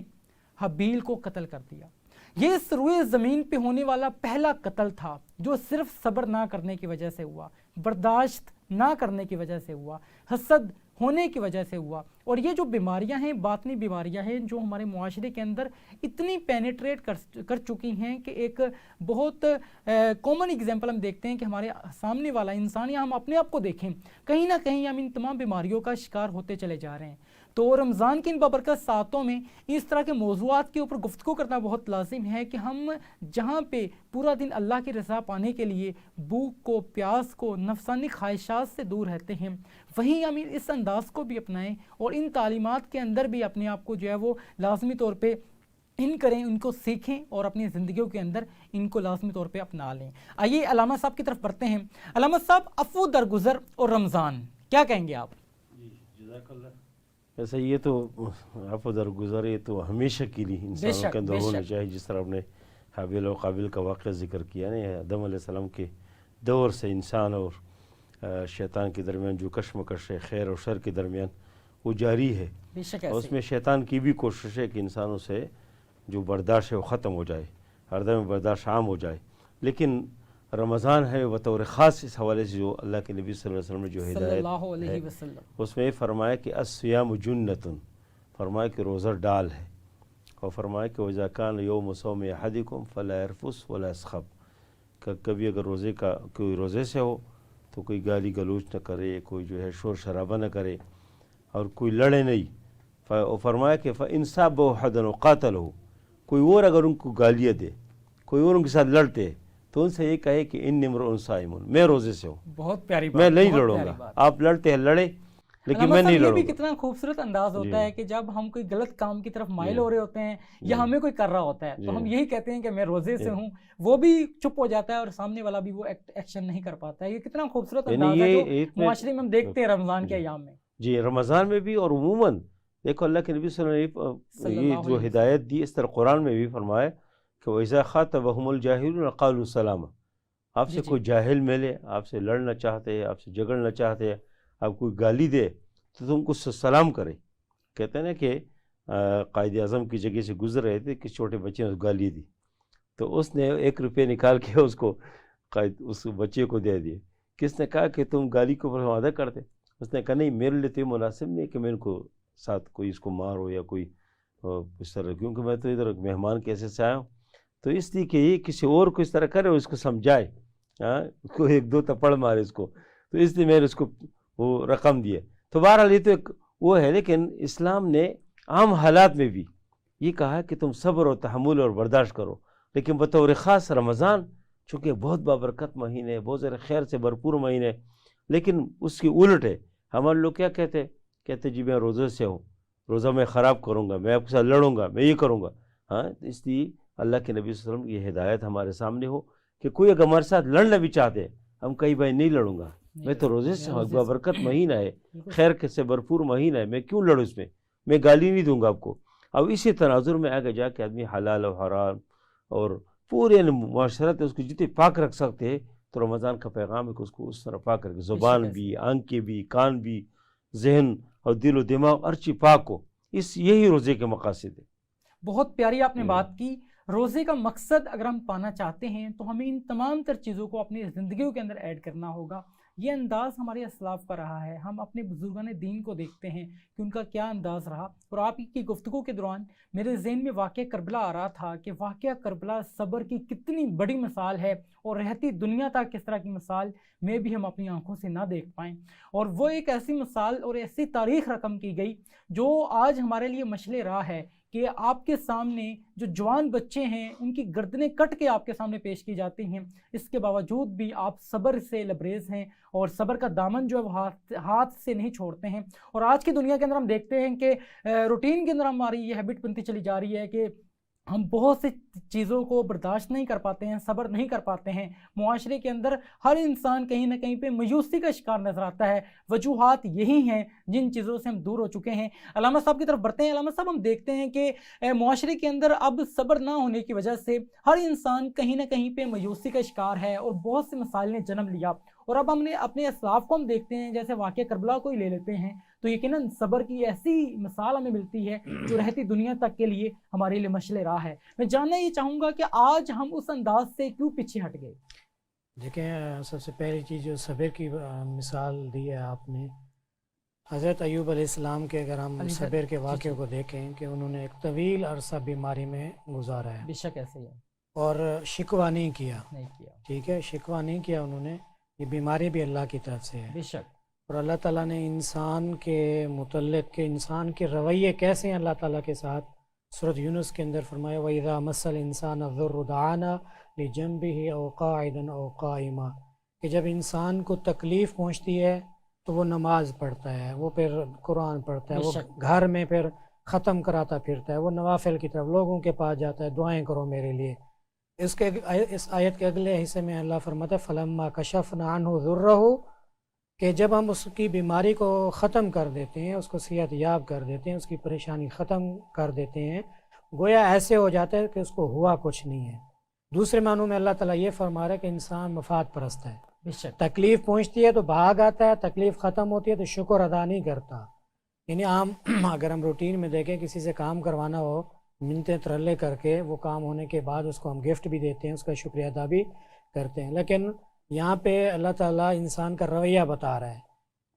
حابیل کو قتل کر دیا۔ یہ اس روئے زمین پہ ہونے والا پہلا قتل تھا جو صرف صبر نہ کرنے کی وجہ سے ہوا، برداشت نہ کرنے کی وجہ سے ہوا، حسد ہونے کی وجہ سے ہوا۔ اور یہ جو بیماریاں ہیں، باطنی بیماریاں ہیں جو ہمارے معاشرے کے اندر اتنی پینیٹریٹ کر چکی ہیں کہ ایک بہت کامن ایگزامپل ہم دیکھتے ہیں کہ ہمارے سامنے والا انسان یا ہم اپنے آپ کو دیکھیں، کہیں نہ کہیں ہم ان تمام بیماریوں کا شکار ہوتے چلے جا رہے ہیں۔ تو رمضان کی ان بابرکت ساعتوں میں اس طرح کے موضوعات کے اوپر گفتگو کرنا بہت لازم ہے کہ ہم جہاں پہ پورا دن اللہ کی رضا پانے کے لیے بھوک کو، پیاس کو، نفسانی خواہشات سے دور رہتے ہیں، وہیں ہم اس انداز کو بھی اپنائیں اور ان تعلیمات کے اندر بھی اپنے آپ کو جو ہے وہ لازمی طور پہ ان کو سیکھیں اور اپنی زندگیوں کے اندر ان کو لازمی طور پہ اپنا لیں۔ آئیے علامہ صاحب کی طرف بڑھتے ہیں۔ علامہ صاحب، عفو درگزر اور رمضان، کیا کہیں گے آپ؟ جزاک اللہ۔ ویسے یہ تو عفو درگزر یہ تو ہمیشہ کے لیے انسانوں کے اندر ہونا چاہیے، جس طرح آپ نے حابیل و قابیل کا واقعہ ذکر کیا نا، آدم علیہ السلام کے دور سے انسان اور شیطان کے درمیان جو کشمکش ہے، خیر اور شر کے درمیان، وہ جاری ہے، اور اس میں شیطان کی بھی کوشش ہے کہ انسانوں سے جو برداشت ہے وہ ختم ہو جائے، ہر دم برداشت عام ہو جائے۔ لیکن رمضان ہے بطور خاص اس حوالے سے جو اللہ کے نبی صلی اللہ علیہ وسلم نے جو ہدایت ہے اس میں فرمایا کہ الصیام جنۃ، فرمایا کہ روزہ ڈال ہے، اور فرمایا کہ وَإِذَا كَانَ يَوْمُ صَوْمِ أَحَدِكُمْ فَلَا يَرْفُثْ وَلَا يَسْخَبْ، کہ کبھی اگر کوئی روزے سے ہو تو کوئی گالی گلوچ نہ کرے، کوئی جو ہے شور شرابہ نہ کرے، اور کوئی لڑے نہیں۔ فرمایا کہ فَإِنْ سَابَّهُ أَحَدٌ وَقَاتَلَهُ، کوئی اور اگر ان کو گالیاں دے، کوئی اور ان کے ساتھ لڑتے، تو ان سے یہ کہے کہ اِنِّی امْرُؤٌ صَائِمٌ، میں روزے سے ہوں، بہت پیاری بات، میں نہیں بہت لڑوں پیاری گا، بات۔ آپ لڑتے ہیں لڑے لیکن علامہ میں صاحب نہیں یہ لڑوں بھی گا۔ کتنا خوبصورت انداز ہوتا جی ہے کہ جب ہم کوئی غلط کام کی طرف مائل جی ہو رہے ہوتے ہیں یا جی ہمیں کوئی کر رہا ہوتا ہے تو جی ہم یہی کہتے ہیں کہ میں روزے سے جی ہوں، وہ بھی چپ ہو جاتا ہے اور سامنے والا بھی وہ ایکشن نہیں کر پاتا ہے۔ یہ کتنا خوبصورت یعنی انداز ہے جو یہ عید میں معاشرے میں ہم دیکھتے ہیں رمضان کے جی ایام میں۔ جی رمضان میں بھی، اور عموماً دیکھو اللہ کے نبی صلی اللہ علیہ وسلم صلی نے اللہ یہ جو علیہ ہدایت دی، اس طرح قرآن میں بھی فرمایا کہ وَإِذَا خَاطَبَهُمُ الْجَاهِلُونَ قَالُوا سَلَامًا، آپ جی سے جی کوئی جاہل ملے، آپ سے لڑنا چاہتے ہیں، آپ سے جھگڑنا چاہتے ہیں، آپ کوئی گالی دے تو تم کو سلام کرے۔ کہتے ہیں نا کہ قائد اعظم کی جگہ سے گزر رہے تھے کہ چھوٹے بچے نے گالی دی، تو اس نے 1 روپے نکال کے اس کو اس بچے کو دے دیے۔ کس نے کہا کہ تم گالی کو ادا کرتے؟ اس نے کہا نہیں، میرے لیے تو یہ مناسب نہیں کہ میں ان کو ساتھ کوئی اس کو مارو یا کوئی اس طرح، کیونکہ میں تو ادھر مہمان کیسے سے آیا ہوں، تو اس لیے کہ یہ کسی اور کو اس طرح کرے اور اس کو سمجھائے، اس کو 1-2 تپڑ مارے اس کو، تو اس لیے میں نے اس کو وہ رقم دیے۔ تو بہرحال یہ تو ایک وہ ہے، لیکن اسلام نے عام حالات میں بھی یہ کہا کہ تم صبر و تحمل اور برداشت کرو، لیکن بطور خاص رمضان چونکہ بہت بابرکت مہینے ہے، بہت زیادہ خیر سے بھرپور مہینے ہے، لیکن اس کی الٹ ہے۔ ہمارے لوگ کیا کہتے جی میں روزے سے ہوں، روزہ میں خراب کروں گا، میں آپ کے ساتھ لڑوں گا، میں یہ کروں گا۔ اس لیے اللہ کے نبی صلی اللہ علیہ وسلم کی یہ ہدایت ہمارے سامنے ہو کہ کوئی اگر ہمارے ساتھ لڑنا بھی چاہتے، ہم کہیں بھائی نہیں لڑوں گا، میں تو روزے سے ہوں، بابرکت مہینہ ہے، خیر سے بھرپور مہینہ ہے، میں کیوں لڑوں اس میں گالی نہیں دوں گا آپ کو۔ اب اسی تناظر میں آگے جا کے آدمی حلال و حرام اور پورے معاشرت اس کو جتنے پاک رکھ سکتے ہیں، تو رمضان کا پیغام ہے کہ اس کو اس طرح پاک رکھے، زبان بھی، آنکھیں بھی، کان بھی، ذہن اور دل و دماغ ہر چیز پاک ہو، یہی روزے کے مقاصد ہے۔ بہت پیاری آپ نے بات کی۔ روزے کا مقصد اگر ہم پانا چاہتے ہیں تو ہمیں ان تمام تر چیزوں کو اپنی زندگیوں کے اندر ایڈ کرنا ہوگا۔ یہ انداز ہمارے اسلاف کا رہا ہے، ہم اپنے بزرگان دین کو دیکھتے ہیں کہ ان کا کیا انداز رہا، اور آپ کی گفتگو کے دوران میرے ذہن میں واقعہ کربلا آ رہا تھا کہ واقعہ کربلا صبر کی کتنی بڑی مثال ہے، اور رہتی دنیا تک کس طرح کی مثال میں بھی ہم اپنی آنکھوں سے نہ دیکھ پائیں، اور وہ ایک ایسی مثال اور ایسی تاریخ رقم کی گئی جو آج ہمارے لیے مشعل راہ ہے کہ آپ کے سامنے جو جوان بچے ہیں ان کی گردنیں کٹ کے آپ کے سامنے پیش کی جاتی ہیں، اس کے باوجود بھی آپ صبر سے لبریز ہیں اور صبر کا دامن جو ہے وہ ہاتھ سے نہیں چھوڑتے ہیں۔ اور آج کی دنیا کے اندر ہم دیکھتے ہیں کہ روٹین کے اندر ہماری یہ ہیبٹ بنتی چلی جا رہی ہے کہ ہم بہت سی چیزوں کو برداشت نہیں کر پاتے ہیں، صبر نہیں کر پاتے ہیں۔ معاشرے کے اندر ہر انسان کہیں نہ کہیں پہ مایوسی کا شکار نظر آتا ہے۔ وجوہات یہی ہیں جن چیزوں سے ہم دور ہو چکے ہیں۔ علامہ صاحب کی طرف بڑھتے ہیں۔ علامہ صاحب ہم دیکھتے ہیں کہ معاشرے کے اندر اب صبر نہ ہونے کی وجہ سے ہر انسان کہیں نہ کہیں پہ مایوسی کا شکار ہے اور بہت سے مسائل نے جنم لیا، اور اب ہم نے اپنے اسلاف کو ہم دیکھتے ہیں، جیسے واقعہ کربلا کو ہی لے لیتے ہیں تو یقیناً صبر کی ایسی مثال ہمیں ملتی ہے جو رہتی دنیا تک کے لیے ہمارے لیے مشعل راہ ہے۔ میں جاننا یہ چاہوں گا کہ آج ہم اس انداز سے کیوں پیچھے ہٹ گئے؟ دیکھیں، سب سے پہلی چیز جو صبر کی مثال دی ہے آپ نے، حضرت ایوب علیہ السلام کے اگر ہم صبر کے واقعے کو دیکھیں کہ انہوں نے ایک طویل عرصہ بیماری میں گزارا ہے، بے شک ایسے ہی ہے، اور شکوہ نہیں کیا، ٹھیک ہے، شکوہ نہیں کیا انہوں نے۔ یہ بیماری بھی اللہ کی طرف سے ہے، بے شک، اور اللہ تعالیٰ نے انسان کے متعلق کہ انسان کے رویے کیسے ہیں اللہ تعالیٰ کے ساتھ، سورۃ یونس کے اندر فرمایا وَإِذَا مَسَّ الْإِنسَانَ الضُّرُّ دَعَانَا لِجَنبِهِ أَوْ قَاعِدًا أَوْ قَائِمًا، کہ جب انسان کو تکلیف پہنچتی ہے تو وہ نماز پڑھتا ہے، وہ پھر قرآن پڑھتا ہے، وہ گھر میں پھر ختم کراتا پھرتا ہے، وہ نوافل کی طرف لوگوں کے پاس جاتا ہے، دعائیں کرو میرے لیے۔ اس آیت کے اگلے حصے میں اللہ فرماتا ہے فَلَمَّا كَشَفْنَا عَنْهُ ضُرَّهُ، کہ جب ہم اس کی بیماری کو ختم کر دیتے ہیں، اس کو صحت یاب کر دیتے ہیں، اس کی پریشانی ختم کر دیتے ہیں، گویا ایسے ہو جاتا ہے کہ اس کو ہوا کچھ نہیں ہے۔ دوسرے معنوں میں اللہ تعالیٰ یہ فرما رہا ہے کہ انسان مفاد پرست ہے، تکلیف پہنچتی ہے تو بھاگ آتا ہے، تکلیف ختم ہوتی ہے تو شکر ادا نہیں کرتا۔ یعنی عام اگر ہم روٹین میں دیکھیں کسی سے کام کروانا ہو، منتیں ترلے کر کے وہ کام ہونے کے بعد اس کو ہم گفٹ بھی دیتے ہیں، اس کا شکریہ ادا بھی کرتے ہیں، لیکن یہاں پہ اللہ تعالیٰ انسان کا رویہ بتا رہا ہے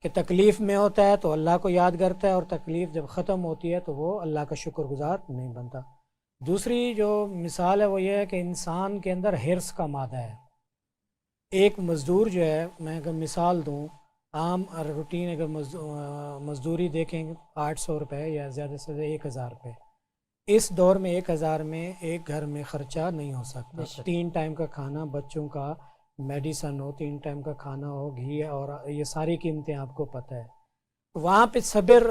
کہ تکلیف میں ہوتا ہے تو اللہ کو یاد کرتا ہے، اور تکلیف جب ختم ہوتی ہے تو وہ اللہ کا شکر گزار نہیں بنتا۔ دوسری جو مثال ہے وہ یہ ہے کہ انسان کے اندر حرص کا مادہ ہے، ایک مزدور جو ہے، میں اگر مثال دوں، عام روٹین اگر مزدوری دیکھیں 800 روپے یا زیادہ سے زیادہ 1000 روپے، اس دور میں 1000 میں ایک گھر میں خرچہ نہیں ہو سکتا. 3 ٹائم کا کھانا، بچوں کا میڈیسن ہو، 3 ٹائم کا کھانا ہو، گھی اور یہ ساری قیمتیں آپ کو پتہ ہے. وہاں پہ صبر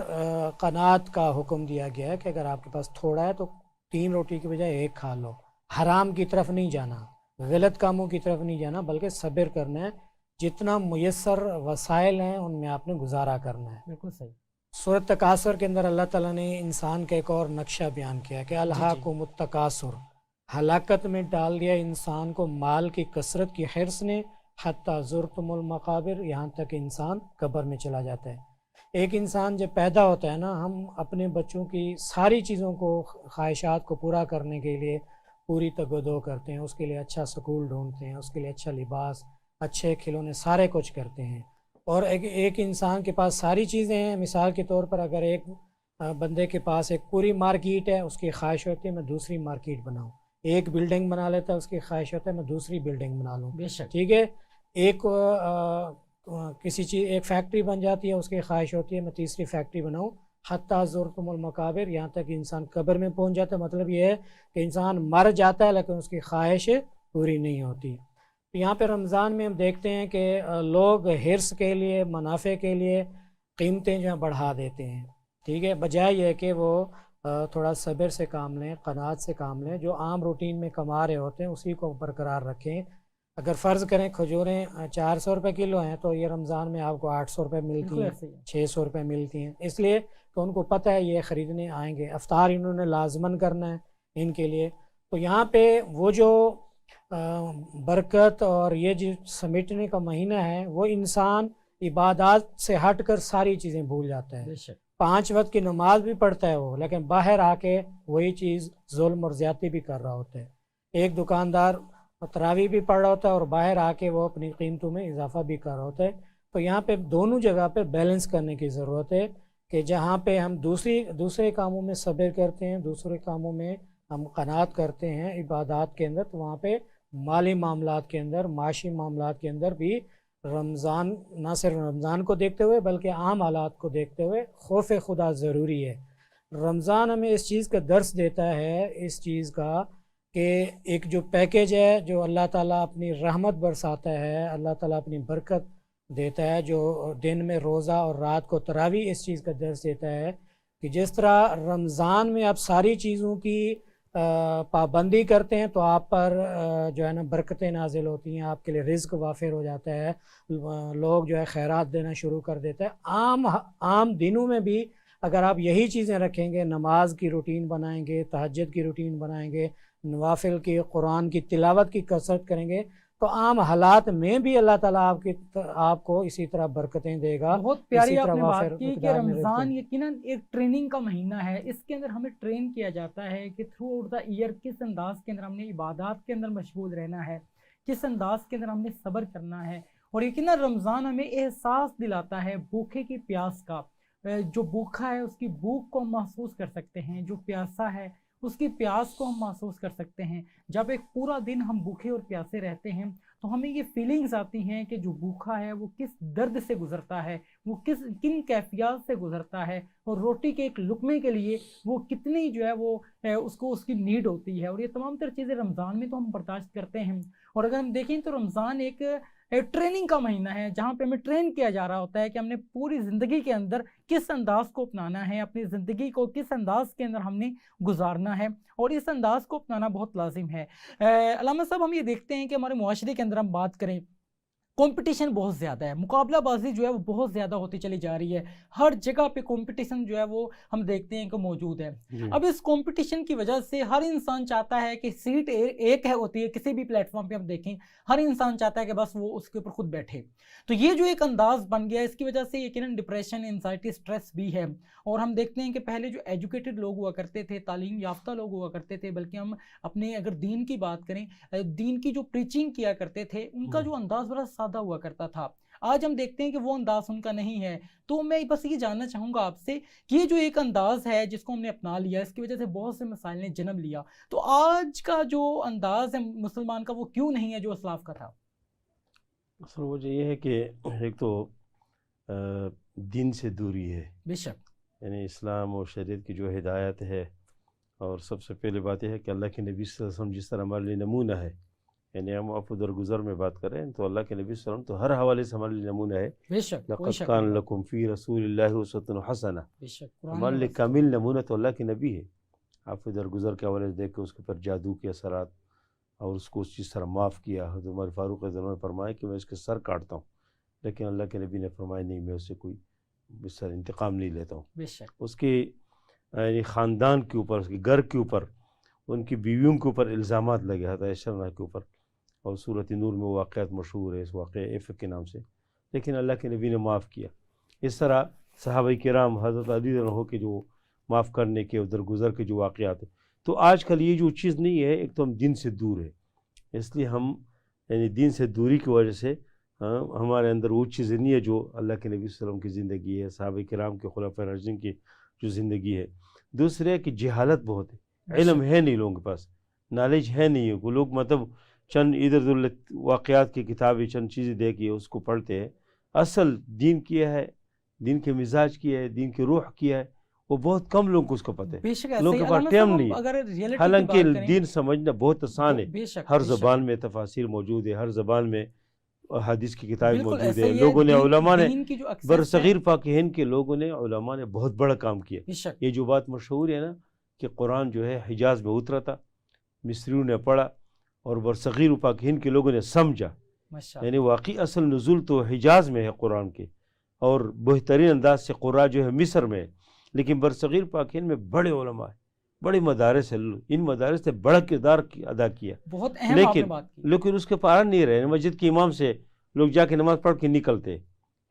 قناعت کا حکم دیا گیا ہے کہ اگر آپ کے پاس تھوڑا ہے تو 3 روٹی کی بجائے 1 کھا لو. حرام کی طرف نہیں جانا، غلط کاموں کی طرف نہیں جانا، بلکہ صبر کرنا ہے. جتنا میسر وسائل ہیں ان میں آپ نے گزارا کرنا ہے. بالکل صحیح. سورۃ تکاثر کے اندر اللہ تعالیٰ نے انسان کا ایک اور نقشہ بیان کیا کہ الہاکم التکاثر، ہلاکت میں ڈال دیا انسان کو مال کی کثرت کی حرص نے، حتی زرتم المقابر، یہاں تک انسان قبر میں چلا جاتا ہے. ایک انسان جب پیدا ہوتا ہے نا، ہم اپنے بچوں کی ساری چیزوں کو، خواہشات کو پورا کرنے کے لیے پوری تگودو کرتے ہیں، اس کے لیے اچھا سکول ڈھونڈتے ہیں، اس کے لیے اچھا لباس، اچھے کھلونے، سارے کچھ کرتے ہیں. اور ایک انسان کے پاس ساری چیزیں ہیں. مثال کے طور پر اگر ایک بندے کے پاس ایک پوری مارکیٹ ہے، اس کی خواہش ہوتی ہے میں دوسری مارکیٹ بناؤں. ایک بلڈنگ بنا لیتا ہے، اس کی خواہش ہوتا ہے میں دوسری بلڈنگ بنا لوں. بے شک. ٹھیک ہے. ایک کسی چیز، ایک فیکٹری بن جاتی ہے، اس کی خواہش ہوتی ہے میں تیسری فیکٹری بناؤں. حتی زرتم المقابر، یہاں تک انسان قبر میں پہنچ جاتا ہے. مطلب یہ ہے کہ انسان مر جاتا ہے لیکن اس کی خواہش پوری نہیں ہوتی. یہاں پہ رمضان میں ہم دیکھتے ہیں کہ لوگ حرص کے لیے، منافع کے لیے قیمتیں جو ہیں بڑھا دیتے ہیں. ٹھیک ہے. بجائے یہ کہ وہ تھوڑا صبر سے کام لیں، قناعت سے کام لیں، جو عام روٹین میں کما رہے ہوتے ہیں اسی کو برقرار رکھیں. اگر فرض کریں کھجوریں 400 روپے کلو ہیں تو یہ رمضان میں آپ کو 800 روپے ملتی ہیں، 600 روپے ملتی ہیں، اس لیے کہ ان کو پتہ ہے یہ خریدنے آئیں گے. افطار انہوں نے لازماً کرنا ہے ان کے لیے. تو یہاں پہ وہ جو برکت اور یہ جو سمیٹنے کا مہینہ ہے، وہ انسان عبادات سے ہٹ کر ساری چیزیں بھول جاتا ہے. 5 وقت کی نماز بھی پڑھتا ہے وہ، لیکن باہر آ کے وہی چیز ظلم اور زیادتی بھی کر رہا ہوتا ہے. ایک دکاندار تراویح بھی پڑھ رہا ہوتا ہے اور باہر آ کے وہ اپنی قیمتوں میں اضافہ بھی کر رہا ہوتا ہے. تو یہاں پہ دونوں جگہ پہ بیلنس کرنے کی ضرورت ہے کہ جہاں پہ ہم دوسرے کاموں میں صبر کرتے ہیں، دوسرے کاموں میں ہم قناعت کرتے ہیں عبادات کے اندر، تو وہاں پہ مالی معاملات کے اندر، معاشی معاملات کے اندر بھی رمضان، نہ صرف رمضان کو دیکھتے ہوئے بلکہ عام حالات کو دیکھتے ہوئے خوف خدا ضروری ہے. رمضان ہمیں اس چیز کا درس دیتا ہے، اس چیز کا کہ ایک جو پیکیج ہے جو اللہ تعالیٰ اپنی رحمت برساتا ہے، اللہ تعالیٰ اپنی برکت دیتا ہے، جو دن میں روزہ اور رات کو تراویح اس چیز کا درس دیتا ہے کہ جس طرح رمضان میں آپ ساری چیزوں کی پابندی کرتے ہیں تو آپ پر جو ہے نا برکتیں نازل ہوتی ہیں، آپ کے لیے رزق وافر ہو جاتا ہے، لوگ جو ہے خیرات دینا شروع کر دیتے ہیں. عام دنوں میں بھی اگر آپ یہی چیزیں رکھیں گے، نماز کی روٹین بنائیں گے، تہجد کی روٹین بنائیں گے، نوافل کی، قرآن کی تلاوت کی کثرت کریں گے، تو عام حالات میں بھی اللہ تعالیٰ آپ کو اسی طرح برکتیں دے گا. بہت پیاری آپ نے بات کی کہ رمضان یقیناً ایک ٹریننگ کا مہینہ ہے. اس کے اندر ہمیں ٹرین کیا جاتا ہے کہ تھرو آؤٹ دا ایئر کس انداز کے اندر ہم نے عبادات کے اندر مشغول رہنا ہے، کس انداز کے اندر ہم نے صبر کرنا ہے. اور یقیناً رمضان ہمیں احساس دلاتا ہے بھوکے کی پیاس کا. جو بھوکا ہے اس کی بھوک کو ہم محسوس کر سکتے ہیں، جو پیاسا ہے اس کی پیاس کو ہم محسوس کر سکتے ہیں. جب ایک پورا دن ہم بھوکے اور پیاسے رہتے ہیں تو ہمیں یہ فیلنگز آتی ہیں کہ جو بھوکا ہے وہ کس درد سے گزرتا ہے، وہ کن کیفیات سے گزرتا ہے، اور روٹی کے ایک لقمے کے لیے وہ کتنی جو ہے وہ اس کی نیڈ ہوتی ہے. اور یہ تمام تر چیزیں رمضان میں تو ہم برداشت کرتے ہیں. اور اگر ہم دیکھیں تو رمضان ایک ٹریننگ کا مہینہ ہے جہاں پہ ہمیں ٹرین کیا جا رہا ہوتا ہے کہ ہم نے پوری زندگی کے اندر کس انداز کو اپنانا ہے، اپنی زندگی کو کس انداز کے اندر ہم نے گزارنا ہے، اور اس انداز کو اپنانا بہت لازم ہے. علامہ صاحب، ہم یہ دیکھتے ہیں کہ ہمارے معاشرے کے اندر ہم بات کریں، کمپٹیشن بہت زیادہ ہے، مقابلہ بازی جو ہے وہ بہت زیادہ ہوتی چلی جا رہی ہے. ہر جگہ پہ کمپٹیشن جو ہے وہ ہم دیکھتے ہیں کہ موجود ہے. اب اس کمپٹیشن کی وجہ سے ہر انسان چاہتا ہے کہ سیٹ ایک ہوتی ہے کسی بھی پلیٹ فارم پہ ہم دیکھیں، ہر انسان چاہتا ہے کہ بس وہ اس کے اوپر خود بیٹھے. تو یہ جو ایک انداز بن گیا ہے، اس کی وجہ سے یقیناً ڈپریشن، انزائٹی، سٹریس بھی ہے. اور ہم دیکھتے ہیں کہ پہلے جو ایجوکیٹڈ لوگ ہوا کرتے تھے، تعلیم یافتہ لوگ ہوا کرتے تھے، بلکہ ہم اپنے اگر دین کی بات کریں، دین کی جو پریچنگ کیا کرتے تھے ان کا جو انداز بڑا سادہ ہوا کرتا تھا. آج ہم دیکھتے ہیں کہ وہ انداز ان کا نہیں ہے. تو میں بس یہ جاننا چاہوں گا آپ سے کہ یہ جو ایک انداز ہے جس کو ہم نے اپنا لیا، اس کی وجہ سے بہت سے مسائل نے جنم لیا، تو آج کا جو انداز ہے مسلمان کا وہ کیوں نہیں ہے جو اسلاف کا تھا؟ اصل وجہ یہ ہے کہ ایک تو دین سے دوری ہے، بے شک یعنی اسلام اور شریعت کی جو ہدایت ہے، اور سب سے پہلے بات یہ ہے کہ اللہ کے نبی صلی اللہ علیہ وسلم جس طرح ہمارے لیے نمونہ ہے، یعنی ہم عفو درگزر میں بات کریں تو اللہ کے نبی صلی اللہ علیہ وسلم تو ہر حوالے سے ہمارے لیے نمونہ ہے. بے شک کوئی لقد شک کان نہیں. لکم فی رسول اللہ اسوۃ حسنہ، بے شک قرآن ہمارے میں لیے بس- کامل نمونہ تو اللہ کے نبی ہے. عفو درگزر کے حوالے سے دیکھ کے اس کے اوپر جادو کے اثرات اور اس کو اس چیز طرح معاف کیا. حضرت عمر فاروق رضی اللہ عنہ نے فرمایا کہ میں اس کے سر کاٹتا ہوں، لیکن اللہ کے نبی نے فرمایا نہیں، میں اس سے کوئی اس طرح انتقام نہیں لیتا ہوں. بے شک اس کے یعنی خاندان کے اوپر، اس کے گھر کے اوپر، ان کی بیویوں کے اوپر الزامات لگے حضرت عائشہ کے اوپر، اور صورت نور میں وہ واقعات مشہور ہے اس واقعہ افک کے نام سے، لیکن اللہ کے نبی نے معاف کیا. اس طرح صحابہ کرام حضرت علی رضی اللہ عنہ کے جو معاف کرنے کے ادھر گزر کے جو واقعات ہیں، تو آج کل یہ جو چیز نہیں ہے، ایک تو ہم دین سے دور ہے، اس لیے ہم یعنی دین سے دوری کی وجہ سے ہمارے اندر وہ چیزیں نہیں ہے جو اللہ کے نبی صلی اللہ علیہ وسلم کی زندگی ہے، صحابہ کرام کے خلفائے راشدین کی جو زندگی ہے. دوسرے ہے کہ جہالت بہت ہے، علم ہے نہیں لوگوں کے پاس، نالج ہے نہیں ہے. وہ لوگ مطلب چند ادھر ادھر واقعات کی کتابیں چند چیزیں دے کے اس کو پڑھتے ہیں. اصل دین کیا ہے، دین کے مزاج کیا ہے، دین کی روح کیا ہے، وہ بہت کم لوگوں کو اس کو پتہ ہے. بے شک لوگوں ایسے کے ہی. پاس علامہ ٹائم صاحب نہیں ہے. اگر ریئلٹی کی حالانکہ بات کریں دین سمجھنا بہت آسان ہے، بے شک ہر بے شک. زبان میں تفاسیر موجود ہے، ہر زبان میں حدیث کی کتابیں بالکل موجود ایسا ہیں. ہی ہے. لوگوں نے علماء نے دین کی جو access بر ہے، صغیر پاک ہند کے لوگوں نے علماء نے بہت بڑا کام کیا. بے شک یہ جو بات مشہور ہے نا کہ قرآن جو ہے حجاز میں اترا تھا، مصریوں نے پڑھا اور برصغیر پاک ہند کے لوگوں نے سمجھا. ماشاء یعنی واقعی اصل نزول تو حجاز میں ہے قرآن کے، اور بہترین انداز سے قرآن جو ہے مصر میں ہے، لیکن برصغیر پاک ہند میں بڑے علماء ہیں، بڑے مدارس ہیں. ان مدارس نے بڑا کردار ادا کیا، بہت اہم آپ نے لیکن بات کی. لیکن اس کے پارا نہیں رہے. مسجد کے امام سے لوگ جا کے نماز پڑھ کے نکلتے.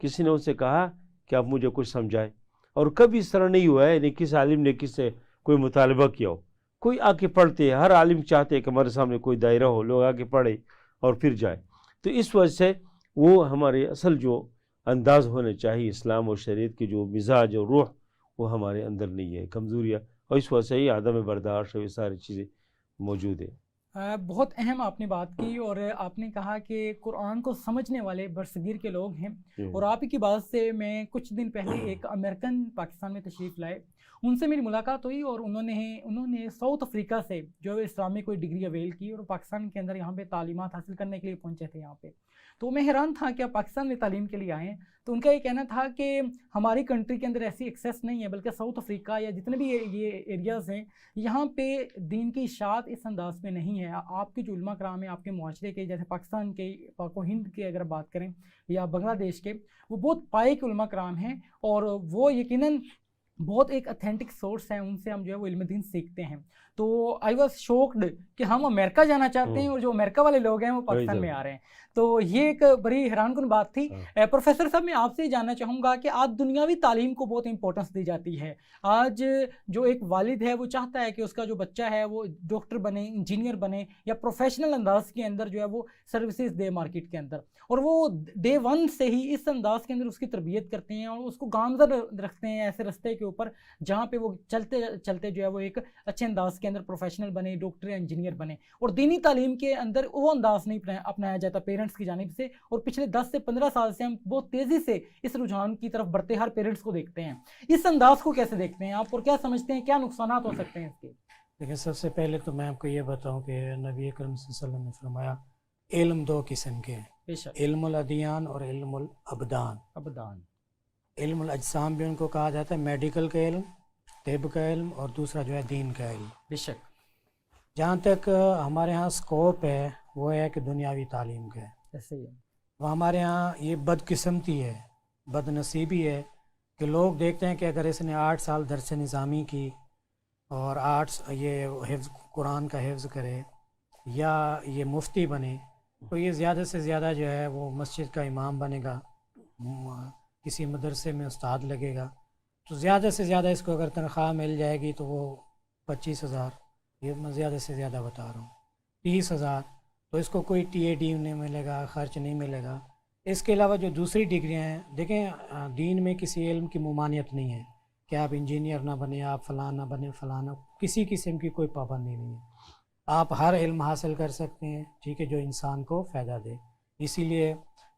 کسی نے ان سے کہا کہ آپ مجھے کچھ سمجھائے، اور کبھی اس طرح نہیں ہوا ہے نہیں کس عالم نے کس سے کوئی مطالبہ کیا ہو. کوئی آ کے پڑھتے ہیں، ہر عالم چاہتے ہیں کہ ہمارے سامنے کوئی دائرہ ہو، لوگ آ کے پڑھے اور پھر جائے. تو اس وجہ سے وہ ہمارے اصل جو انداز ہونے چاہیے اسلام اور شریعت کی جو مزاج اور روح، وہ ہمارے اندر نہیں ہے، کمزوریاں، اور اس وجہ سے ہی عدم برداشت اور یہ ساری چیزیں موجود ہیں. بہت اہم آپ نے بات کی، اور آپ نے کہا کہ قرآن کو سمجھنے والے برصغیر کے لوگ ہیں. اور آپ ہی کی بات سے میں کچھ دن پہلے ایک امریکن پاکستان میں تشریف لائے، ان سے میری ملاقات ہوئی، اور انہوں نے ساؤتھ افریقہ سے جو اسلام میں کوئی ڈگری اویل کی، اور پاکستان کے اندر یہاں پہ تعلیمات حاصل کرنے کے لیے پہنچے تھے یہاں پہ. تو میں حیران تھا کہ آپ پاکستان میں تعلیم کے لیے آئے ہیں. تو ان کا یہ کہنا تھا کہ ہماری کنٹری کے اندر ایسی ایکسیس نہیں ہے، بلکہ ساؤتھ افریقہ یا جتنے بھی یہ ایریاز ہیں، یہاں پہ دین کی اشاعت اس انداز میں نہیں ہے. آپ کے جو علماء کرام ہیں آپ کے معاشرے کے، جیسے پاکستان کے، پاک و ہند کے اگر بات کریں، یا بنگلہ دیش کے، وہ بہت پائے کے علماء کرام ہیں، اور وہ یقیناً بہت ایک اتھینٹک سورس ہیں. ان سے ہم جو ہے وہ علم دین سیکھتے ہیں. تو آئی واز شوکڈ کہ ہم امریکہ جانا چاہتے ہیں، اور جو امریکہ والے لوگ ہیں وہ پاکستان میں آ رہے ہیں. تو یہ ایک بڑی حیران کن بات تھی. پروفیسر صاحب میں آپ سے جاننا چاہوں گا کہ آج دنیاوی تعلیم کو بہت امپورٹنس دی جاتی ہے. آج جو ایک والد ہے وہ چاہتا ہے کہ اس کا جو بچہ ہے وہ ڈاکٹر بنے، انجینئر بنے، یا پروفیشنل انداز کے اندر جو ہے وہ سروسز دے مارکیٹ کے اندر، اور وہ ڈے ون سے ہی اس انداز کے اندر اس کی تربیت کرتے ہیں، اور اس کو گامزن رکھتے ہیں ایسے رستے کے اوپر جہاں پہ وہ چلتے چلتے جو ہے وہ ایک اچھے انداز کے اندر پروفیشنل بنے، ڈاکٹر یا انجینئر بنے. اور دینی تعلیم کے اندر وہ انداز نہیں اپنایا جاتا پیرنٹس کی جانب سے. اور پچھلے 10 سے 15 سال سے ہم بہت تیزی سے اس رجحان کی طرف بڑھتے ہر پیرنٹس کو دیکھتے ہیں. اس انداز کو کیسے دیکھتے ہیں آپ، اور کیا سمجھتے ہیں کیا نقصانات ہو سکتے ہیں اس کے؟ لیکن سب سے پہلے تو میں آپ کو یہ بتاؤں کہ نبی اکرم صلی اللہ علیہ وسلم نے فرمایا علم 2 قسم کے ہیں، بے شک. علم الادیان اور علم الابدان. ابدان. علم الاجسام بھی ان کو کہا جاتا ہے، میڈیکل کا علم، طب کا علم، اور دوسرا جو ہے دین کا علم. بے شک. جہاں تک ہمارے ہاں سکوپ ہے وہ ہے کہ دنیاوی تعلیم کا ہے. ایسے ہی ہے. وہ ہمارے ہاں یہ بد قسمتی ہے، بد نصیبی ہے کہ لوگ دیکھتے ہیں کہ اگر اس نے 8 سال درس نظامی کی اور 8 یہ حفظ قرآن کا حفظ کرے یا یہ مفتی بنے، تو یہ زیادہ سے زیادہ جو ہے وہ مسجد کا امام بنے گا، کسی مدرسے میں استاد لگے گا. تو زیادہ سے زیادہ اس کو اگر تنخواہ مل جائے گی تو وہ 25,000، یہ میں زیادہ سے زیادہ بتا رہا ہوں، 30,000. تو اس کو کوئی ٹی اے ڈی نہیں ملے گا، خرچ نہیں ملے گا. اس کے علاوہ جو دوسری ڈگریاں ہیں، دیکھیں دین میں کسی علم کی ممانعت نہیں ہے کہ آپ انجینئر نہ بنے، آپ فلاں نہ بنے، فلاں، کسی قسم کی کوئی پابندی نہیں ہے. آپ ہر علم حاصل کر سکتے ہیں، ٹھیک ہے، جو انسان کو فائدہ دے. اسی لیے